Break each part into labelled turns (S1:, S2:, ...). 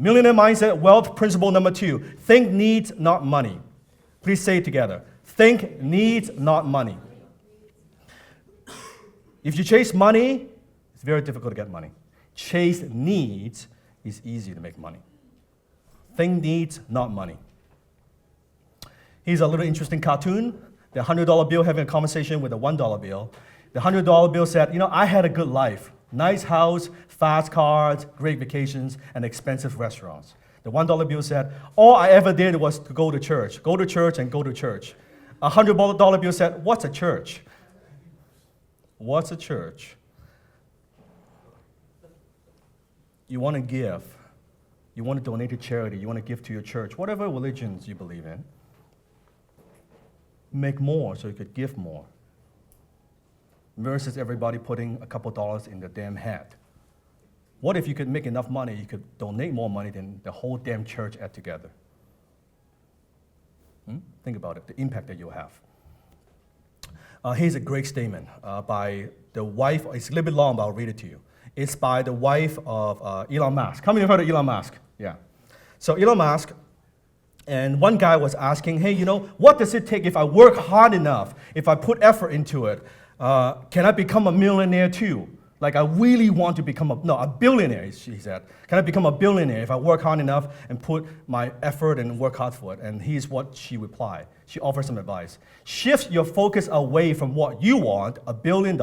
S1: Millionaire mindset, wealth principle number 2. Think needs, not money. Please say it together. Think needs, not money. If you chase money, it's very difficult to get money. Chase needs is easy to make money. Think needs, not money. Here's a little interesting cartoon. The $100 bill having a conversation with the $1 bill. The $100 bill said, I had a good life. Nice house, fast cars, great vacations, and expensive restaurants. The $1 bill said, all I ever did was to go to church and go to church. A $100 bill said, what's a church? What's a church? You want to give. You want to donate to charity. You want to give to your church, whatever religions you believe in. Make more so you could give more. Versus everybody putting a couple dollars in their damn hat. What if you could make enough money, you could donate more money than the whole damn church add together? Think about it, the impact that you'll have. Here's a great statement by the wife. It's a little bit long, but I'll read it to you. It's by the wife of Elon Musk. How many have heard of Elon Musk? Yeah. So Elon Musk, and one guy was asking, hey, what does it take if I work hard enough, if I put effort into it? Can I become a millionaire too? Like I really want to become a billionaire, she said. Can I become a billionaire if I work hard enough and put my effort and work hard for it? And here's what she replied. She offers some advice. Shift your focus away from what you want, $1 billion,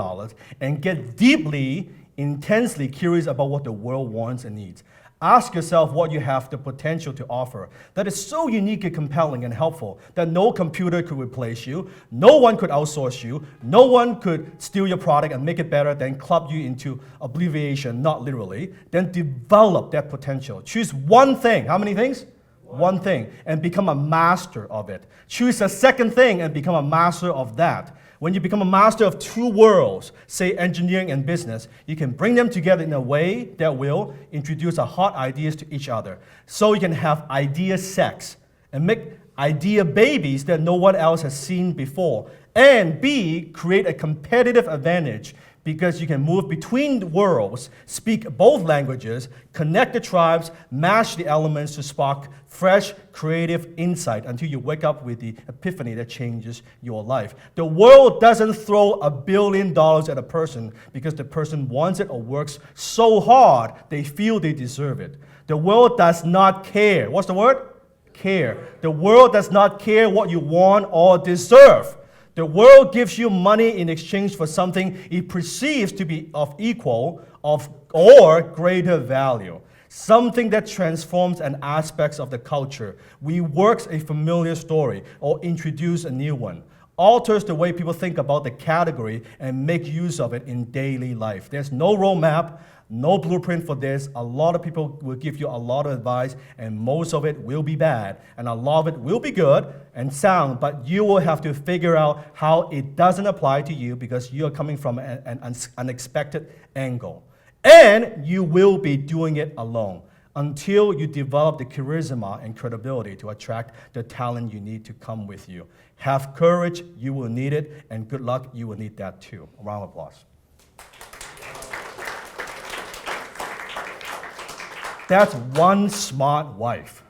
S1: and get deeply, intensely curious about what the world wants and needs. Ask yourself what you have the potential to offer that is so unique and compelling and helpful that no computer could replace you, no one could outsource you, no one could steal your product and make it better, then club you into oblivion, not literally. Then develop that potential. Choose one thing. How many things? One thing. And become a master of it. Choose a second thing and become a master of that. When you become a master of two worlds, say engineering and business, you can bring them together in a way that will introduce hot ideas to each other. So you can have idea sex and make idea babies that no one else has seen before. And B, create a competitive advantage because you can move between the worlds, speak both languages, connect the tribes, mash the elements to spark fresh, creative insight until you wake up with the epiphany that changes your life. The world doesn't throw $1 billion at a person because the person wants it or works so hard they feel they deserve it. The world does not care. What's the word? Care. The world does not care what you want or deserve. The world gives you money in exchange for something it perceives to be of equal or greater value. Something that transforms an aspect of the culture, reworks a familiar story, or introduce a new one. Alters the way people think about the category and make use of it in daily life. There's no roadmap, no blueprint for this. A lot of people will give you a lot of advice, and most of it will be bad, and a lot of it will be good and sound, but you will have to figure out how it doesn't apply to you because you're coming from an unexpected angle. And you will be doing it alone until you develop the charisma and credibility to attract the talent you need to come with you. Have courage, you will need it, and good luck, you will need that too. A round of applause. That's one smart wife.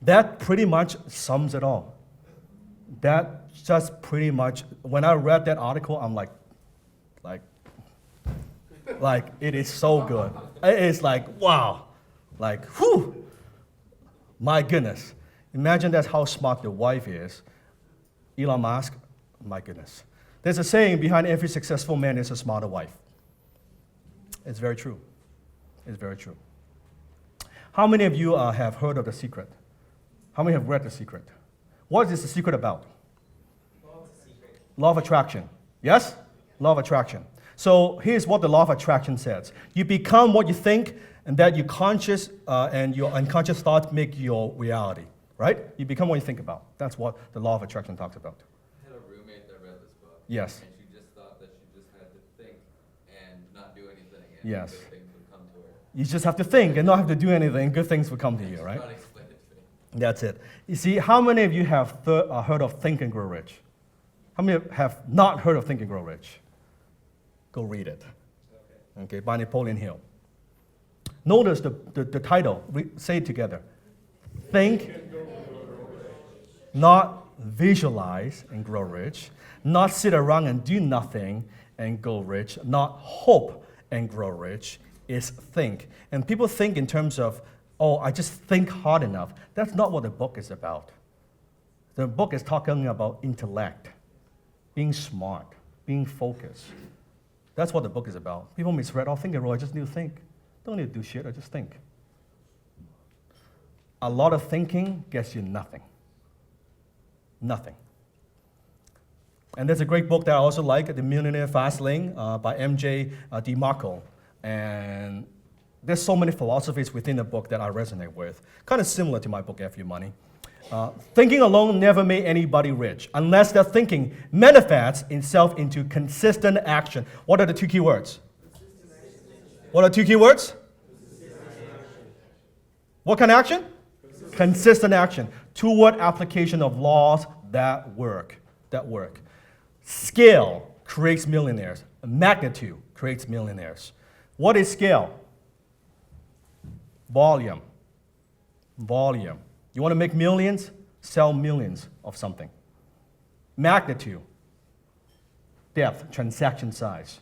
S1: That pretty much sums it all. That just pretty much, when I read that article, I'm like, it is so good. It is like, wow. Like, whew. My goodness. Imagine that's how smart the wife is. Elon Musk, my goodness. There's a saying, behind every successful man is a smarter wife. It's very true. It's very true. How many of you have heard of The Secret? How many have read The Secret? What is The Secret about? Law of attraction. Yes? Law of attraction. So here's what the law of attraction says. You become what you think, and that your conscious and your unconscious thoughts make your reality, right? You become what you think about. That's what the law of attraction talks about.
S2: I had a roommate that read this book.
S1: Yes.
S2: And she just thought that she just had to think and not do anything, and
S1: yes.
S2: good things would come to her.
S1: You just have to think and not have to do anything. Good things will come to you, right?
S2: Trying to explain it to me.
S1: That's it. You see, how many of you have heard of Think and Grow Rich? How many have not heard of Think and Grow Rich? Go read it. Okay, by Napoleon Hill. Notice the title. Say it together. Think, not visualize and grow rich, not sit around and do nothing and go rich, not hope and grow rich, is think. And people think in terms of, oh, I just think hard enough. That's not what the book is about. The book is talking about intellect, being smart, being focused. That's what the book is about. People misread, oh, think and grow, I just need to think. Don't need to do shit, I just think. A lot of thinking gets you nothing. Nothing. And there's a great book that I also like, The Millionaire, Fastlane, by MJ Demarco. And there's so many philosophies within the book that I resonate with. Kind of similar to my book, F You Money. Thinking alone never made anybody rich unless their thinking manifests itself into consistent action. What are the two key words? What are two key words? What kind of action? Consistent action toward application of laws that work. Scale creates millionaires. Magnitude creates millionaires. What is scale? Volume. You want to make millions? Sell millions of something. Magnitude. Depth, transaction size.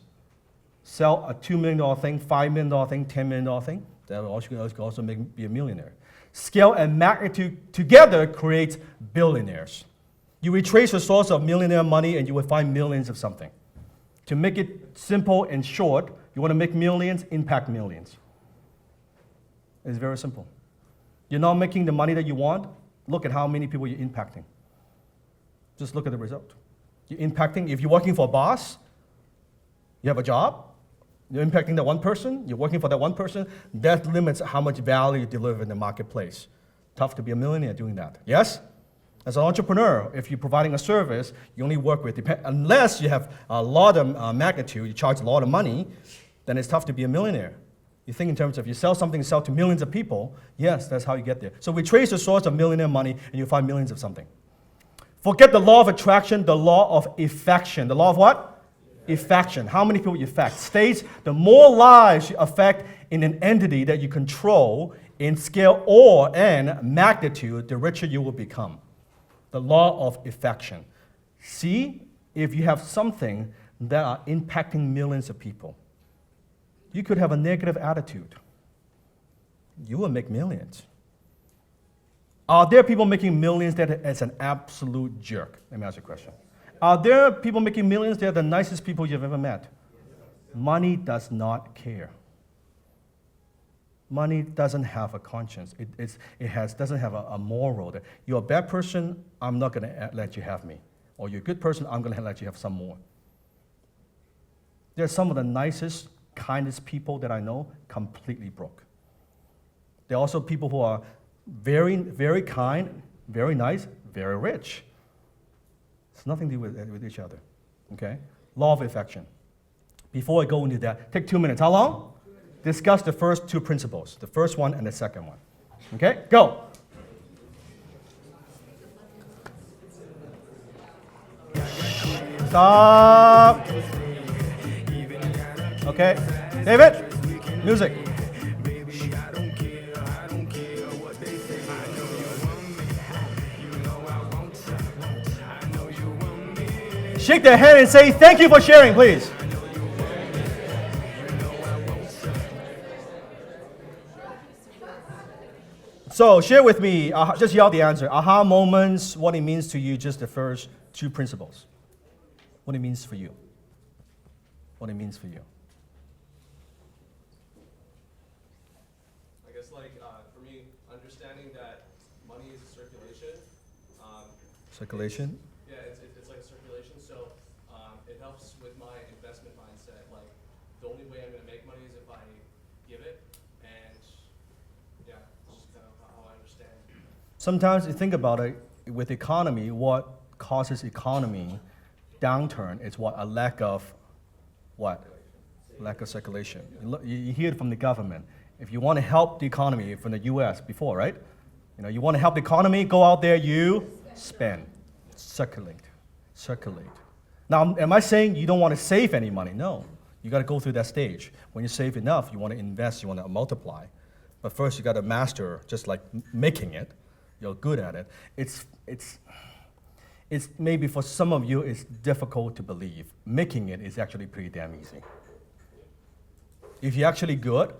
S1: Sell a $2 million thing, $5 million thing, $10 million thing. That will also be a millionaire. Scale and magnitude together creates billionaires. You retrace the source of millionaire money and you will find millions of something. To make it simple and short, you want to make millions, impact millions. It's very simple. You're not making the money that you want, look at how many people you're impacting. Just look at the result. You're impacting, if you're working for a boss, you have a job, you're impacting that one person, you're working for that one person, that limits how much value you deliver in the marketplace. Tough to be a millionaire doing that. Yes? As an entrepreneur, if you're providing a service, you only work with, unless you have a lot of magnitude, you charge a lot of money, then it's tough to be a millionaire. You think in terms of you sell something, sell to millions of people, yes, that's how you get there. So we trace the source of millionaire money and you find millions of something. Forget the law of attraction, the law of effection. The law of what? Effection. How many people you affect? States the more lives you affect in an entity that you control in scale or and magnitude, the richer you will become. The law of effection. See, if you have something that are impacting millions of people, you could have a negative attitude. You will make millions. Are there people making millions that is an absolute jerk? Let me ask you a question. Are there people making millions that are the nicest people you've ever met? Money does not care. Money doesn't have a conscience. It doesn't have a moral. That you're a bad person, I'm not going to let you have me. Or you're a good person, I'm going to let you have some more. They're some of the nicest, kindest people that I know, completely broke. There are also people who are very, very kind, very nice, very rich. It's nothing to do with each other. Okay? Law of affection. Before I go into that, take 2 minutes. How long? Discuss the first two principles, the first one and the second one. Okay? Go. Stop. Okay. David, music. Shake their hand and say, thank you for sharing, please. So share with me, just yell the answer. Aha moments, what it means to you, just the first two principles. What it means for you. What it means for you.
S2: I guess for me, understanding that money is a circulation.
S1: Circulation?
S2: Yeah, it's like a circulation. So it helps with my investment mindset. Like the only way I'm going to make money is if I give it. And yeah, it's just kind of how I understand.
S1: Sometimes you think about it, with economy, what causes economy downturn is what? A lack of what? Lack of circulation. You hear it from the government. If you want to help the economy from the US before, right? You want to help the economy, go out there, you spend, circulate. Now, am I saying you don't want to save any money? No. You got to go through that stage. When you save enough, you want to invest, you want to multiply. But first, you got to master just like making it. You're good at it. It's maybe for some of you, it's difficult to believe. Making it is actually pretty damn easy. If you're actually good,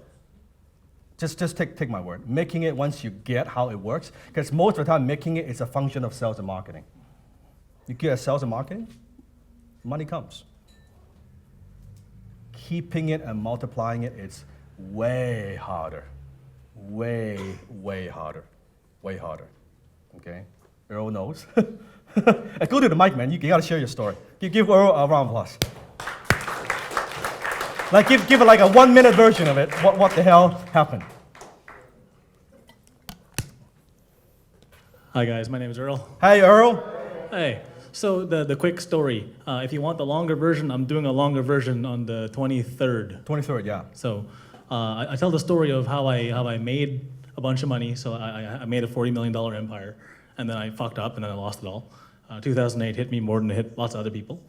S1: just take my word. Making it, once you get how it works, because most of the time making it is a function of sales and marketing. You get at sales and marketing, money comes. Keeping it and multiplying it is way harder. Way harder. Way harder. Okay? Earl knows. Go to the mic, man. You gotta share your story. Give Earl a round of applause. Like give it like a 1-minute version of it. What the hell happened?
S3: Hi guys, my name is Earl.
S1: Hey Earl.
S3: Hey, so the quick story. If you want the longer version, I'm doing a longer version on the 23rd.
S1: 23rd, yeah.
S3: So I tell the story of how I made a bunch of money. So I made a $40 million empire, and then I fucked up, and then I lost it all. 2008 hit me more than it hit lots of other people.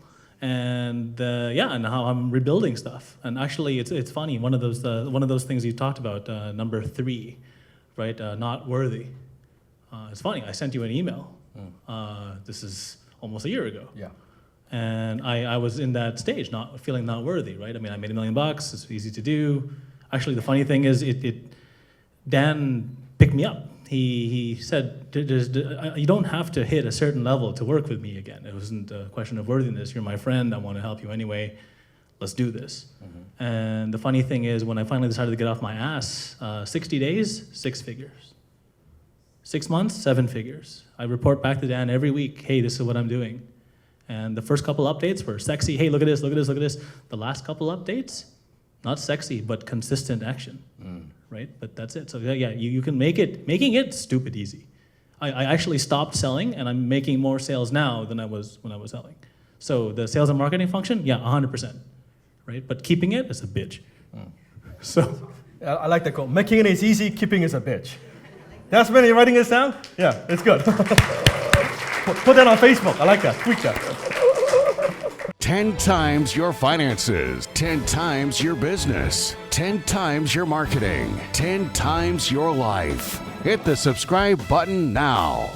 S3: And and how I'm rebuilding stuff. And actually, it's funny. One of those things you talked about, number 3, right? Not worthy. It's funny. I sent you an email. This is almost a year ago.
S1: Yeah.
S3: And I was in that stage, feeling not worthy, right? I mean, I made $1 million. It's easy to do. Actually, the funny thing is, Dan picked me up. He said, you don't have to hit a certain level to work with me again. It wasn't a question of worthiness. You're my friend. I want to help you anyway. Let's do this. Mm-hmm. And the funny thing is, when I finally decided to get off my ass, 60 days, 6 figures. 6 months, 7 figures. I report back to Dan every week, hey, this is what I'm doing. And the first couple updates were sexy. Hey, look at this, look at this, look at this. The last couple updates, not sexy, but consistent action. Right? But that's it. So yeah, you can making it stupid easy. I actually stopped selling, and I'm making more sales now than I was when I was selling. So the sales and marketing function, yeah, 100%. Right? But keeping it is a bitch. So
S1: I like that quote. Making it is easy, keeping it is a bitch. That's when you're writing this down? Yeah, it's good. Put that on Facebook. I like that. Tweet that.
S4: 10 times your finances, 10 times your business, 10 times your marketing, 10 times your life. Hit the subscribe button now.